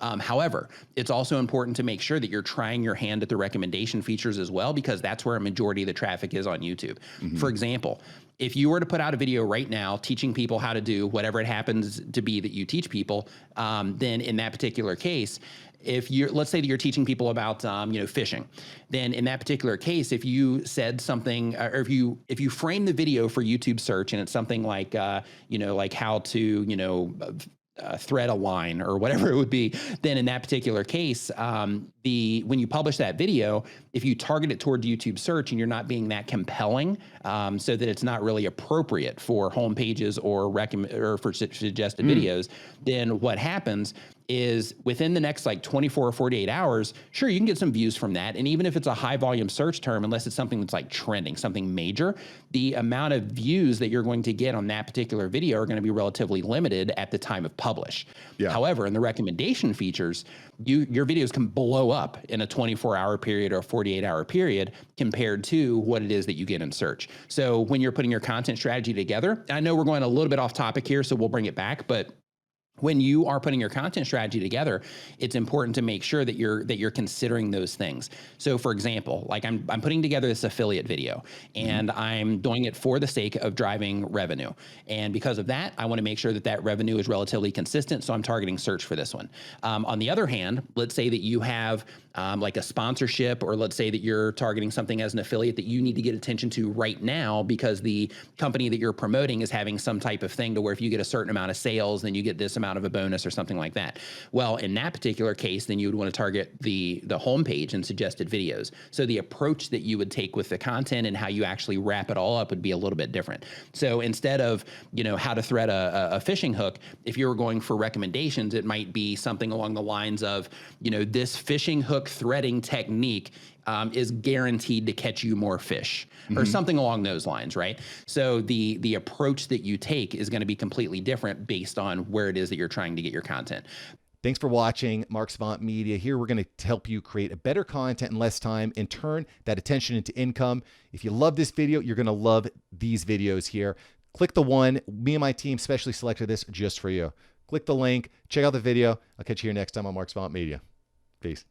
However, it's also important to make sure that you're trying your hand at the recommendation features as well, because that's where a majority of the traffic is on YouTube. For example, if you were to put out a video right now teaching people how to do whatever it happens to be that you teach people, then in that particular case, if you're, let's say that you're teaching people about, fishing, then in that particular case, if you said something, or if you frame the video for YouTube search and it's something like, like how to, thread a line or whatever it would be, then in that particular case, when you publish that video, if you target it toward YouTube search and you're not being that compelling, so that it's not really appropriate for home pages or for suggested videos, then what happens is within the next like 24 or 48 hours, sure, you can get some views from that. And even if it's a high volume search term, unless it's something that's like trending, something major, the amount of views that you're going to get on that particular video are going to be relatively limited at the time of publish. Yeah. However, in the recommendation features, your videos can blow up in a 24-hour period or a 48-hour period compared to what it is that you get in search. So when you're putting your content strategy together, I know we're going a little bit off topic here, so we'll bring it back, but when you are putting your content strategy together, it's important to make sure that you're considering those things. So for example, like I'm putting together this affiliate video and I'm doing it for the sake of driving revenue. And because of that, I want to make sure that that revenue is relatively consistent. So I'm targeting search for this one. On the other hand, let's say that you have like a sponsorship, or let's say that you're targeting something as an affiliate that you need to get attention to right now because the company that you're promoting is having some type of thing to where if you get a certain amount of sales, then you get this amount of a bonus or something like that. Well, in that particular case, then you would want to target the homepage and suggested videos. So the approach that you would take with the content and how you actually wrap it all up would be a little bit different. So instead of, how to thread a fishing hook, if you were going for recommendations, it might be something along the lines of, this fishing hook threading technique is guaranteed to catch you more fish, or something along those lines, right? So the approach that you take is going to be completely different based on where it is that you're trying to get your content. Thanks for watching Mark Savant Media. Here we're going to help you create a better content in less time and turn that attention into income. If you love this video, you're going to love these videos here. Click the one. Me and my team specially selected this just for you. Click the link. Check out the video. I'll catch you here next time on Mark Savant Media. Peace.